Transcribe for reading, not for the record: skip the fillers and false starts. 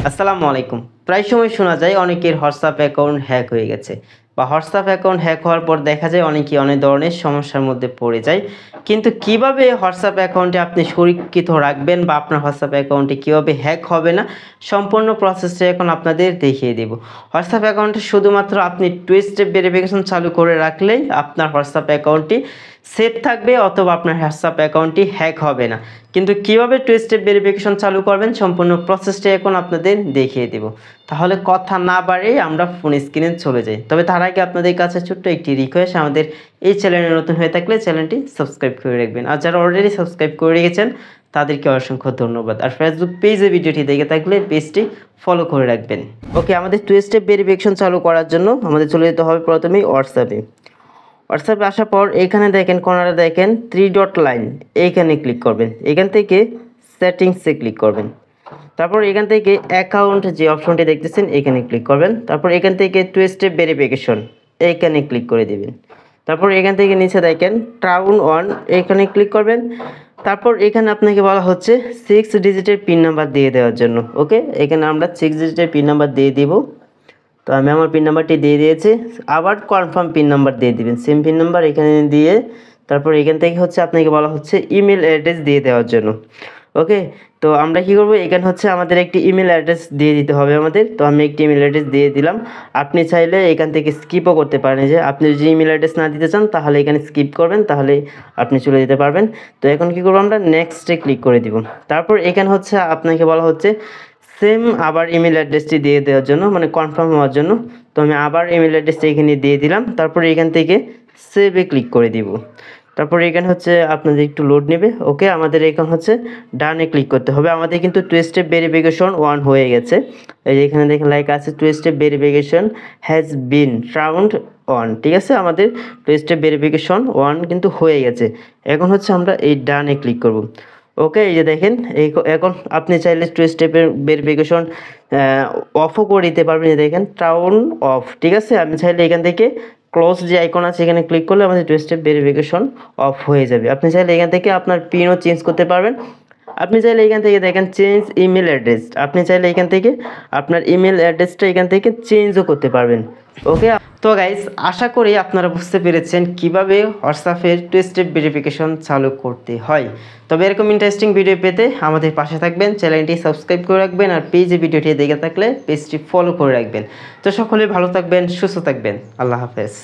আসসালামু আলাইকুম। প্রায় সময় শোনা যায় অনেকের হোয়াটসঅ্যাপ অ্যাকাউন্ট হ্যাক হয়ে গেছে বা হোয়াটসঅ্যাপ অ্যাকাউন্ট হ্যাক হওয়ার পর দেখা যায় অনেকেই অনেক ধরনের সমস্যার মধ্যে পড়ে যায়। কিন্তু কিভাবে হোয়াটসঅ্যাপ অ্যাকাউন্টে আপনি সুরক্ষিত রাখবেন বা আপনার হোয়াটসঅ্যাপ অ্যাকাউন্টে কীভাবে হ্যাক হবে না, সম্পূর্ণ প্রসেসটা এখন আপনাদের দেখিয়ে দেব। হোয়াটসঅ্যাপ অ্যাকাউন্টে শুধুমাত্র আপনি টু স্টেপ ভেরিফিকেশন চালু করে রাখলেই আপনার হোয়াটসঅ্যাপ অ্যাকাউন্টটি সেফ থাকবে অথবা আপনার হোয়াটসঅ্যাপ অ্যাকাউন্টটি হ্যাক হবে না। কিন্তু কিভাবে টু স্টেপ ভেরিফিকেশন চালু করবেন সম্পূর্ণ প্রসেসটা এখন আপনাদের দেখিয়ে দেব। তাহলে কথা না বাড়িয়ে আমরা ফোন স্ক্রিনে চলে যাই। তবে তার আগে আপনাদের কাছে ছোট্ট একটি রিকোয়েস্ট, আমাদের এই চ্যানেলে নতুন হয়ে থাকলে চ্যানেলটি সাবস্ক্রাইব করে রাখবেন, আর যারা অলরেডি সাবস্ক্রাইব করে রেখেছেন তাদেরকে অসংখ্য ধন্যবাদ। আর ফেসবুক পেজে ভিডিওটি দেখে থাকলে পেজটি ফলো করে রাখবেন। ওকে, আমাদের টু স্টেপ ভেরিফিকেশন চালু করার জন্য আমাদের চলে যেতে হবে প্রথমেই হোয়াটসঅ্যাপে আসার পর এখানে দেখেন কর্নারে দেখেন 3 ডট লাইন, এইখানে ক্লিক করবেন। এখান থেকে সেটিংসে ক্লিক করবেন। তারপর এখান থেকে অ্যাকাউন্ট যে অপশনটি দেখতেছেন এখানে ক্লিক করবেন। তারপর এখান থেকে টু স্টেপ ভেরিফিকেশন এইখানে ক্লিক করে দিবেন। তারপর এখান থেকে নিচে দেখেন টার্ন অন, এখানে ক্লিক করবেন। তারপর এখানে আপনাকে বলা হচ্ছে 6 ডিজিটের পিন নাম্বার দিয়ে দেওয়ার জন্য। ওকে, এখানে আমরা 6 ডিজিটের পিন নাম্বার দিয়ে দিব। তো আমি আমার পিন নাম্বারটি দিয়ে দিয়েছি। আবার কনফার্ম পিন নাম্বার দিয়ে দিবেন, সেম পিন নাম্বার এখানে দিয়ে তারপর এখান থেকে হচ্ছে আপনাকে বলা হচ্ছে ইমেল অ্যাড্রেস দিয়ে দেওয়ার জন্য। ওকে, তো আমরা কি করব, এখানে হচ্ছে আমাদের একটি ইমেল অ্যাড্রেস দিয়ে দিতে হবে আমাদের। তো আমি একটি ইমেল অ্যাড্রেস দিয়ে দিলাম। আপনি চাইলে এখান থেকে স্কিপও করতে পারেন, যে আপনি যদি ইমেল অ্যাড্রেস না দিতে চান তাহলে এখানে স্কিপ করবেন, তাহলে আপনি চলে যেতে পারবেন। তো এখন কি করব, আমরা নেক্সটে ক্লিক করে দিব। তারপর এখানে হচ্ছে আপনাকে বলা হচ্ছে সেম আবার ইমেল অ্যাড্রেসটি দিয়ে দেওয়ার জন্য, মানে কনফার্ম হওয়ার জন্য। তো আমি আবার ইমেল অ্যাড্রেসটা এখানে দিয়ে দিলাম। তারপরে এখান থেকে সেভে ক্লিক করে দিব। তারপরে এখানে হচ্ছে আপনাদের একটু লোড নেবে। ওকে, আমাদের এখানে হচ্ছে ডানে ক্লিক করতে হবে। আমাদের কিন্তু টু স্টেপ ভেরিফিকেশন 1 হয়ে গেছে। এই যে এখানে দেখেন লাইক আছে two step verification has been turned on. ঠিক আছে, আমাদের টু স্টেপ ভেরিফিকেশন 1 কিন্তু হয়ে গেছে। এখন হচ্ছে আমরা এই ডানে ক্লিক করব। ওকে, এই যে দেখেন এখন আপনি চাইলে টু স্টেপের ভেরিফিকেশন অফও করে দিতে পারবেন। যে দেখেন টার্ন অফ। ঠিক আছে, আমি চাইলে এখান থেকে ক্লোজ যে আইকন আছে এখানে ক্লিক করলে আমাদের টু স্টেপ ভেরিফিকেশন অফ হয়ে যাবে। আপনি চাইলে এখান থেকে আপনার পিনও চেঞ্জ করতে পারবেন। আপনি চাইলে এখান থেকে দেখেন চেঞ্জ ইমেল অ্যাড্রেস, আপনি চাইলে এখান থেকে আপনার ইমেল অ্যাড্রেসটা এখান থেকে চেঞ্জও করতে পারবেন। ওকে, তো গাইস আশা করি আপনারা বুঝতে পেরেছেন কিভাবে হোয়াটসঅ্যাপের টু স্টেপ ভেরিফিকেশন চালু করতে হয়। তবে এরকম ইন্টারেস্টিং ভিডিও পেতে আমাদের পাশে থাকবেন, চ্যানেলটি সাবস্ক্রাইব করে রাখবেন, আর পেজে ভিডিওটি দেখে থাকলে পেজটি ফলো করে রাখবেন। তো সকলে ভালো থাকবেন, সুস্থ থাকবেন। আল্লাহ হাফেজ।